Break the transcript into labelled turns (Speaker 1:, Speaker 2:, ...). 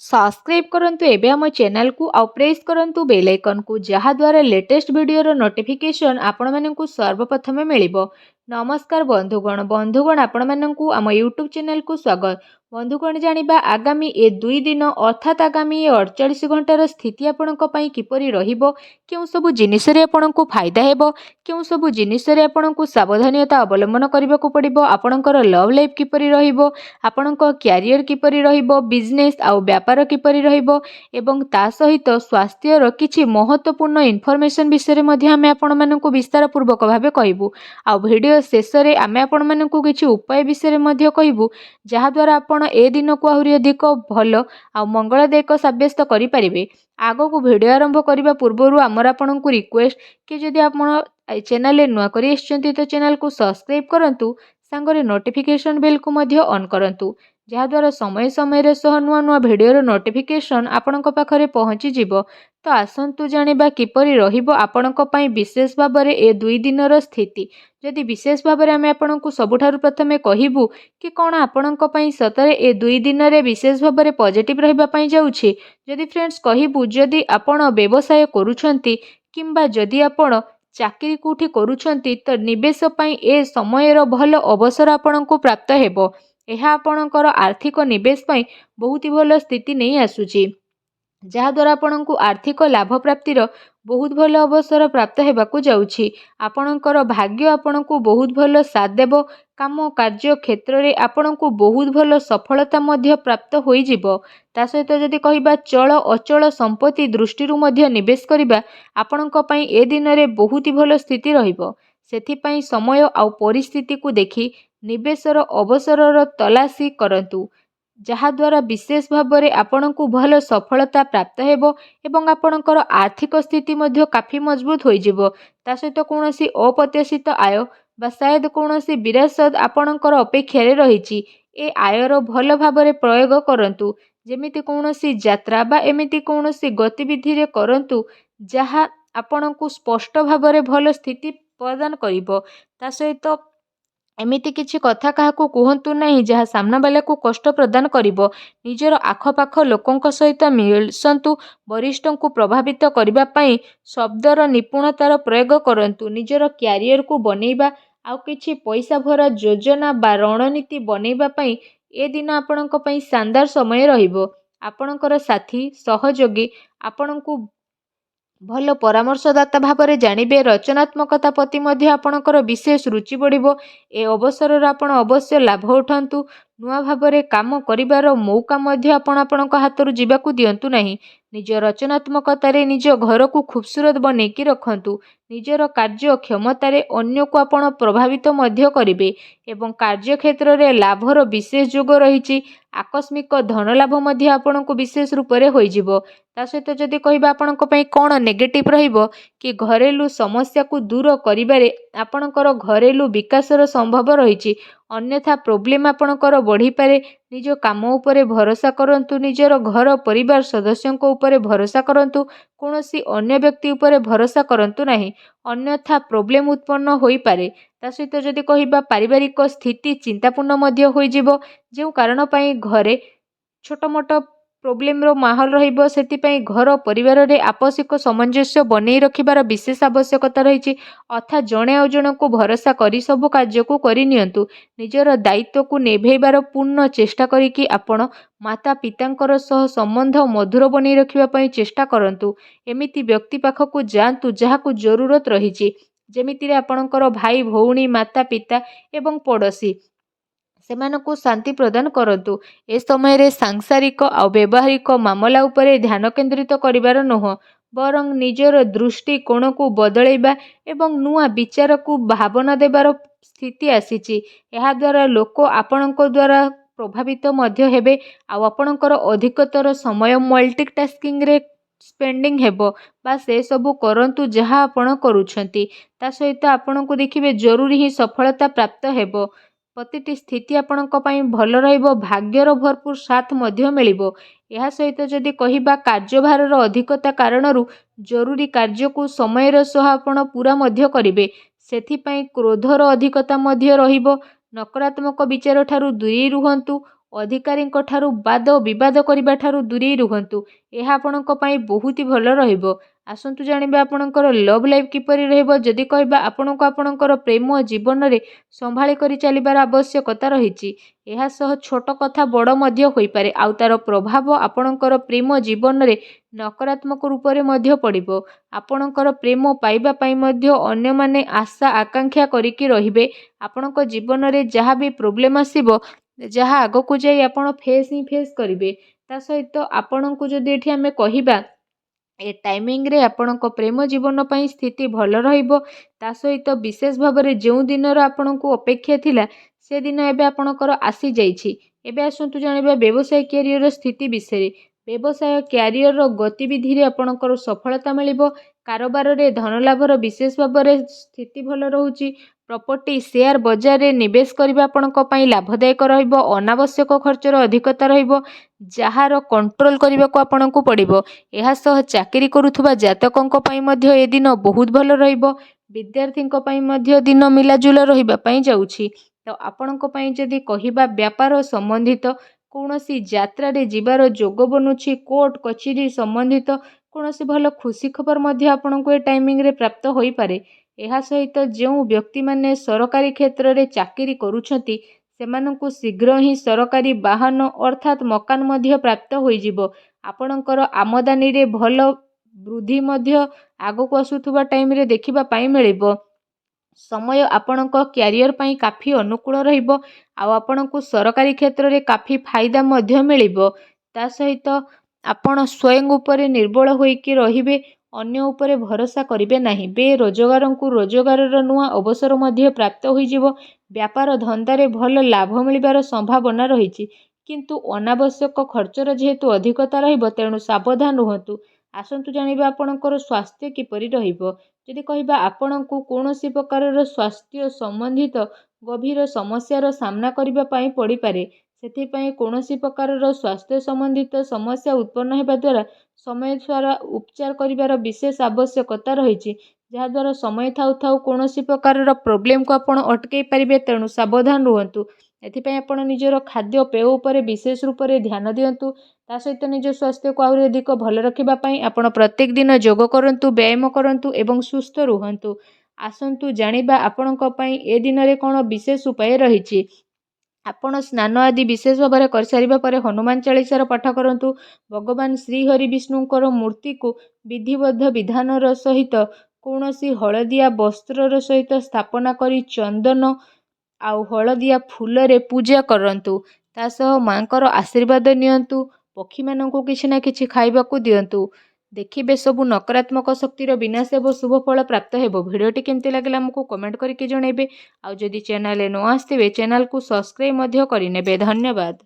Speaker 1: Subscribe करंतु एबे हम चैनल को आउ प्रेस करंतु बेल आइकन को जहा द्वारा लेटेस्ट वीडियो रो नोटिफिकेशन आपण माननकु सर्वप्रथमे मिलिबो। नमस्कार बंधुगण आपण माननकु आम यूट्यूब चैनल को स्वागत। बंधुगण जानिबा आगामी ए 2 दिन अर्थात आगामी 48 घंटार स्थिति आपणक पई किपरि रहिबो, केउ सब जिनिस रे आपणकु फायदा हेबो, केउ सब जिनिस रे आपणकु सावधानता अवलंबन करबाकू पड़िबो, आपणकर लव लाइफ किपरि रहिबो, आपणक क्यारियर किपरि रहिबो, बिजनेस आउ व्यापार किपरि रहिबो एवं ता सहित स्वास्थ्यर किछि महत्वपूर्ण इनफॉरमेशन विषय मध्ये आमे आपण मानकु विस्तार पूर्वक भाबे कहिबु। आ वीडियो शेष रे आमे आपण मानकु किछि उपाय विषय मध्ये कहिबु, जहा द्वारा आपण ए दिन को आहुरी अधिक भलो आ मंगलदायक साब्यस्त करि परिबे। आगो को वीडियो आरंभ करिबा पूर्वरु हमर आपणकु रिक्वेस्ट कि जदि आपण चैनल रे नुआ करि आछंती तो चैनल को सब्सक्राइब करंतु, सांगरे नोटिफिकेशन बेल को मध्ये ऑन करंतु, जहाद्वारा समय समय सह नुआ नुआ भिडियोर नोटिफिकेशन आपणक पाखरे पहुँची जिवो। तो आसंतु जानिबा किपरि रहिबो आपणक पई विशेष भाबरे ए 2 दिनर स्थिति। जदि विशेष भाबरे आमे आपणकु सबुठारु प्रथमे कहिबु कि कोन आपणक पई सतरे ए 2 दिनरे विशेष भाबरे पॉजिटिव रहिबा पई जाउछि। जदि फ्रेंड्स कहिबु, जदि आपण व्यवसाय करूछंती किंबा जदि आपण चाकरी कोठी करूछंती तो निवेश पई ए समयर भलो अवसर आपणकु प्राप्त हेबो। यह आपणकर आर्थिक निवेश पई बहुत ही भल स्थिति नहीं आसुची, जहाद्वारा आपणकु आर्थिक लाभ प्राप्तिर बहुत भल अवसर प्राप्त हेबाकू जाउछि। आपणकर भाग्य आपणकु बहुत भल साथ देबो। काम कार्य क्षेत्र रे आपणकु बहुत भल सफलता मध्य प्राप्त होई जिवो। ता सहित जदि कहिबा चल अचल संपत्ति दृष्टि रु मध्य निवेश करिबा आपणक पई ए दिन रे बहुत ही भल स्थिति रहिबो। सेथि पई समय आउ परिस्थिति को देखि निवेशर अवसरर तलाशी करंतु, जहाद्वारा विशेष भाबरे आपणकु भल सफलता प्राप्त हेबो एवं आपणकर आर्थिक स्थिति मध्य काफी मजबूत होई जिवो। ता सहित कोनोसी अप्रत्याशित आय बा शायद कोनोसी विरासत आपणकर अपेक्षा रे रहिछि। ए आयर भल भाबरे प्रयोग करंतु, जेमिति कोनोसी यात्रा बा एमिति कोनोसी गतिविधि रे करंतु, जहा आपणकु स्पष्ट भाबरे भल स्थिति प्रदान करिवो। ता सहित एमिति किछि कथा काहाकू कुहंतु नहीं जहा सामना वाला को कष्ट प्रदान करिवो। निजर आखपाख लोकंक सहित मिलसंतु, वरिष्ठ को प्रभावित करिबा पई शब्दर निपुणतार प्रयोग करंतु। निजर क्यारियर को बनेइबा आउ किछि पैसा भरा योजना बा रणनीति बनेइबा पई ए दिन आपणक पई शानदार समय रहिबो। आपणकर साथी सहयोगी आपणकु भल परामर्शदाता भावरे जानिबे। रचनात्मकता प्रति मध्य आपणकर विशेष रुचि बढ़िबो। ए अवसर आपण अवश्य लाभ उठांतु। नुआ भावरे काम करिबार मौका मध्य आपणक हाथरु जीवाकू दियंतु नहीं। निज रचनात्मकतारे निज घर को खूबसूरत बनेकी रखंतु। निजर कार्य क्षमतारे अन्य को आपण प्रभावित मध्य करिबे एवं कार्य क्षेत्र रे लाभर विशेष जोग रहिछि। आकस्मिक धन लाभ मध्य आपणको विशेष रूप रे होई जिवो। ता सहित जदि कहिबा आपणक पई कोन नेगेटिव रहिबो कि घरेलू समस्या को दूर करिबारे आपणकर घरेलू विकासर संभव रहिछि। अन्यथा प्रोब्लेम आपणकर बढ़ी पारे। निज काम उपरे भरोसा करंतु। निजर घर परिवार सदस्यों उपरे भरोसा करंतु। कोनोसी अन्य व्यक्ति उपरे भरोसा करंतु नहीं, अन्यथा प्रोब्लेम उत्पन्न होई पारे। ता सहित जदि कहिबा पारिवारिक स्थिति चिंतापूर्ण मध्य होई जिवो, जेउ कारण पई घरे छोट मोट प्रोब्लेम रो माहौल रहिबो। सेति पई घर परिवार रे आपसिक सामंजस्य बनेई रखिबार विशेष आवश्यकता रहिछि। अर्थात जणे आ जण को भरोसा करी सब कार्य को करि नियंतु। निजर दायित्व को नेभेइबार पूर्ण चेष्टा करिकि आपण माता पितांकर सह संबंध मधुर बनेई रखिबा पई चेष्टा करंतु। एमिति व्यक्ति पाखकु जांतु जहाकु जरूरत रहिछि, जेमिति रे आपणकर भाई भौणी माता पिता एवं पड़ोसी सेमानकु शांति प्रदान करंतु। ए समय रे सांसारिक आ व्यवहारिक मामला उपरे ध्यान केंद्रित करिबार नोह, बरं निजर दृष्टि कोण को बदलैबा एवं नुआ विचार को भावना देबार स्थिति आसीछि। एहा द्वारा लोक आपणक द्वारा प्रभावित मध्य हेबे आ आपणकर अधिकतर समय मल्टीटास्किंग रे स्पेंडिंग हेबो बा से सबु करंतु जहा आपण करूछंती। ता सहित आपणको देखिबे जरूरी ही सफलता प्राप्त हेबो। प्रतिटी स्थिति आपणक पई भल रहिबो। भाग्यर भरपूर साथ मध्य मिलिबो। एहा सहित जदि कहिबा कार्यभारर अधिकता कारणरू जरूरी कार्य को समयर सह आपण पूरा मध्य करिबे। सेथि पई क्रोधर अधिकता मध्य रहिबो। नकारात्मक विचार ठारू दूरी रुहंतु। ଅଧିକାରୀଙ୍କ ଠାରୁ ବାଦ ବିବାଦ କରିବା ଠାରୁ ଦୂରେଇ ରୁହନ୍ତୁ। ଏହା ଆପଣଙ୍କ ପାଇଁ ବହୁତ ହି ଭଲ ରହିବ। ଆସନ୍ତୁ ଜାଣିବା ଆପଣଙ୍କର ଲଭ୍ ଲାଇଫ୍ କିପରି ରହିବ। ଯଦି କହିବା ଆପଣଙ୍କୁ ଆପଣଙ୍କର ପ୍ରେମ ଜୀବନରେ ସମ୍ଭାଳି କରି ଚାଲିବାର ଆବଶ୍ୟକତା ରହିଛି। ଏହା ସହ ଛୋଟ କଥା ବଡ଼ ମଧ୍ୟ ହୋଇପାରେ ଆଉ ତାର ପ୍ରଭାବ ଆପଣଙ୍କର ପ୍ରେମ ଜୀବନରେ ନକାରାତ୍ମକ ରୂପରେ ମଧ୍ୟ ପଡ଼ିବ। ଆପଣଙ୍କର ପ୍ରେମ ପାଇବା ପାଇଁ ମଧ୍ୟ ଅନ୍ୟମାନେ ଆଶା ଆକାଂକ୍ଷା କରିକି ରହିବେ। ଆପଣଙ୍କ ଜୀବନରେ ଯାହା ବି ପ୍ରୋବ୍ଲେମ୍ ଆସିବ, ଯାହା ଆଗକୁ ଯାଇ ଆପଣ ଫେସ୍ କରିବେ। ତା ସହିତ ଆପଣଙ୍କୁ ଯଦି ଏଠି ଆମେ କହିବା ଏ ଟାଇମିଂରେ ଆପଣଙ୍କ ପ୍ରେମ ଜୀବନ ପାଇଁ ସ୍ଥିତି ଭଲ ରହିବ। ତା ସହିତ ବିଶେଷ ଭାବରେ ଯେଉଁ ଦିନର ଆପଣଙ୍କୁ ଅପେକ୍ଷା ଥିଲା ସେ ଦିନ ଏବେ ଆପଣଙ୍କର ଆସିଯାଇଛି। ଏବେ ଆସନ୍ତୁ ଜାଣିବା ବ୍ୟବସାୟ କ୍ୟାରିୟର ସ୍ଥିତି ବିଷୟରେ। ବ୍ୟବସାୟ କ୍ୟାରିୟର ଗତିବିଧିରେ ଆପଣଙ୍କର ସଫଳତା ମିଳିବ। କାରବାରରେ ଧନଲାଭର ବିଶେଷ ଭାବରେ ସ୍ଥିତି ଭଲ ରହୁଛି। ପ୍ରପର୍ଟି ସେୟାର ବଜାରରେ ନିବେଶ କରିବା ଆପଣଙ୍କ ପାଇଁ ଲାଭଦାୟକ ରହିବ। ଅନାବଶ୍ୟକ ଖର୍ଚ୍ଚର ଅଧିକତା ରହିବ, ଯାହାର କଣ୍ଟ୍ରୋଲ କରିବାକୁ ଆପଣଙ୍କୁ ପଡ଼ିବ। ଏହା ସହ ଚାକିରି କରୁଥିବା ଜାତକଙ୍କ ପାଇଁ ମଧ୍ୟ ଏ ଦିନ ବହୁତ ଭଲ ରହିବ। ବିଦ୍ୟାର୍ଥୀଙ୍କ ପାଇଁ ମଧ୍ୟ ଦିନ ମିଲାଜୁଲା ରହିବା ପାଇଁ ଯାଉଛି। ତ ଆପଣଙ୍କ ପାଇଁ ଯଦି କହିବା ବ୍ୟାପାର ସମ୍ବନ୍ଧିତ କୌଣସି ଯାତ୍ରାରେ ଯିବାର ଯୋଗ ବନୁଛି, କୋର୍ଟ କଚେରୀ ସମ୍ବନ୍ଧିତ କୌଣସି ଭଲ ଖୁସି ଖବର ମଧ୍ୟ ଆପଣଙ୍କୁ ଏ ଟାଇମିଂରେ ପ୍ରାପ୍ତ ହୋଇପାରେ। ଏହା ସହିତ ଯେଉଁ ବ୍ୟକ୍ତିମାନେ ସରକାରୀ କ୍ଷେତ୍ରରେ ଚାକିରି କରୁଛନ୍ତି ସେମାନଙ୍କୁ ଶୀଘ୍ର ହିଁ ସରକାରୀ ବାହନ ଅର୍ଥାତ୍ ମକାନ ମଧ୍ୟ ପ୍ରାପ୍ତ ହୋଇଯିବ। ଆପଣଙ୍କର ଆମଦାନୀରେ ଭଲ ବୃଦ୍ଧି ମଧ୍ୟ ଆଗକୁ ଆସୁଥିବା ଟାଇମରେ ଦେଖିବା ପାଇଁ ମିଳିବ। ସମୟ ଆପଣଙ୍କ କ୍ୟାରିୟର ପାଇଁ କାଫି ଅନୁକୂଳ ରହିବ ଆଉ ଆପଣଙ୍କୁ ସରକାରୀ କ୍ଷେତ୍ରରେ କାଫି ଫାଇଦା ମଧ୍ୟ ମିଳିବ। ତା ସହିତ ଆପଣ ସ୍ୱୟଂ ଉପରେ ନିର୍ଭର ହୋଇକି ରହିବେ, ଅନ୍ୟ ଉପରେ ଭରସା କରିବେ ନାହିଁ। ବେରୋଜଗାରଙ୍କୁ ରୋଜଗାରର ନୂଆ ଅବସର ମଧ୍ୟ ପ୍ରାପ୍ତ ହୋଇଯିବ। ବ୍ୟାପାର ଧନ୍ଦାରେ ଭଲ ଲାଭ ମିଳିବାର ସମ୍ଭାବନା ରହିଛି, କିନ୍ତୁ ଅନାବଶ୍ୟକ ଖର୍ଚ୍ଚର ଯେହେତୁ ଅଧିକତା ରହିବ ତେଣୁ ସାବଧାନ ରୁହନ୍ତୁ। ଆସନ୍ତୁ ଜାଣିବା ଆପଣଙ୍କର ସ୍ୱାସ୍ଥ୍ୟ କିପରି ରହିବ। ଯଦି କହିବା ଆପଣଙ୍କୁ କୌଣସି ପ୍ରକାରର ସ୍ୱାସ୍ଥ୍ୟ ସମ୍ବନ୍ଧିତ ଗଭୀର ସମସ୍ୟାର ସାମ୍ନା କରିବା ପାଇଁ ପଡ଼ିପାରେ। ସେଥିପାଇଁ କୌଣସି ପ୍ରକାରର ସ୍ୱାସ୍ଥ୍ୟ ସମ୍ବନ୍ଧିତ ସମସ୍ୟା ଉତ୍ପନ୍ନ ହେବା ଦ୍ୱାରା ସମୟ ଦ୍ୱାରା ଉପଚାର କରିବାର ବିଶେଷ ଆବଶ୍ୟକତା ରହିଛି, ଯାହାଦ୍ୱାରା ସମୟ ଥାଉ ଥାଉ କୌଣସି ପ୍ରକାରର ପ୍ରୋବ୍ଲେମକୁ ଆପଣ ଅଟକାଇ ପାରିବେ। ତେଣୁ ସାବଧାନ ରୁହନ୍ତୁ। ଏଥିପାଇଁ ଆପଣ ନିଜର ଖାଦ୍ୟପେୟ ଉପରେ ବିଶେଷ ରୂପରେ ଧ୍ୟାନ ଦିଅନ୍ତୁ। ତା ସହିତ ନିଜ ସ୍ୱାସ୍ଥ୍ୟକୁ ଆହୁରି ଅଧିକ ଭଲ ରଖିବା ପାଇଁ ଆପଣ ପ୍ରତ୍ୟେକ ଦିନ ଯୋଗ କରନ୍ତୁ, ବ୍ୟାୟାମ କରନ୍ତୁ ଏବଂ ସୁସ୍ଥ ରୁହନ୍ତୁ। ଆସନ୍ତୁ ଜାଣିବା ଆପଣଙ୍କ ପାଇଁ ଏ ଦିନରେ କ'ଣ ବିଶେଷ ଉପାୟ ରହିଛି। ଆପଣ ସ୍ନାନ ଆଦି ବିଶେଷ ଭାବରେ କରିସାରିବା ପରେ ହନୁମାନ ଚାଳିଶାର ପାଠ କରନ୍ତୁ। ଭଗବାନ ଶ୍ରୀ ହରି ବିଷ୍ଣୁଙ୍କର ମୂର୍ତ୍ତିକୁ ବିଧିବଦ୍ଧ ବିଧାନର ସହିତ କୌଣସି ହଳଦିଆ ବସ୍ତ୍ରର ସହିତ ସ୍ଥାପନା କରି ଚନ୍ଦନ ଆଉ ହଳଦିଆ ଫୁଲରେ ପୂଜା କରନ୍ତୁ। ତା ସହ ମାଙ୍କର ଆଶୀର୍ବାଦ ନିଅନ୍ତୁ। ପକ୍ଷୀମାନଙ୍କୁ କିଛି ନା କିଛି ଖାଇବାକୁ ଦିଅନ୍ତୁ। ଦେଖିବେ ସବୁ ନକାରାତ୍ମକ ଶକ୍ତିର ବିନାଶ ହେବ, ଶୁଭ ଫଳ ପ୍ରାପ୍ତ ହେବ। ଭିଡ଼ିଓଟି କେମିତି ଲାଗିଲା ଆମକୁ କମେଣ୍ଟ କରିକି ଜଣାଇବେ। ଆଉ ଯଦି ଚ୍ୟାନେଲରେ ନ ଆସିଥିବେ ଚ୍ୟାନେଲକୁ ସବସ୍କ୍ରାଇବ୍ ମଧ୍ୟ କରିନେବେ। ଧନ୍ୟବାଦ।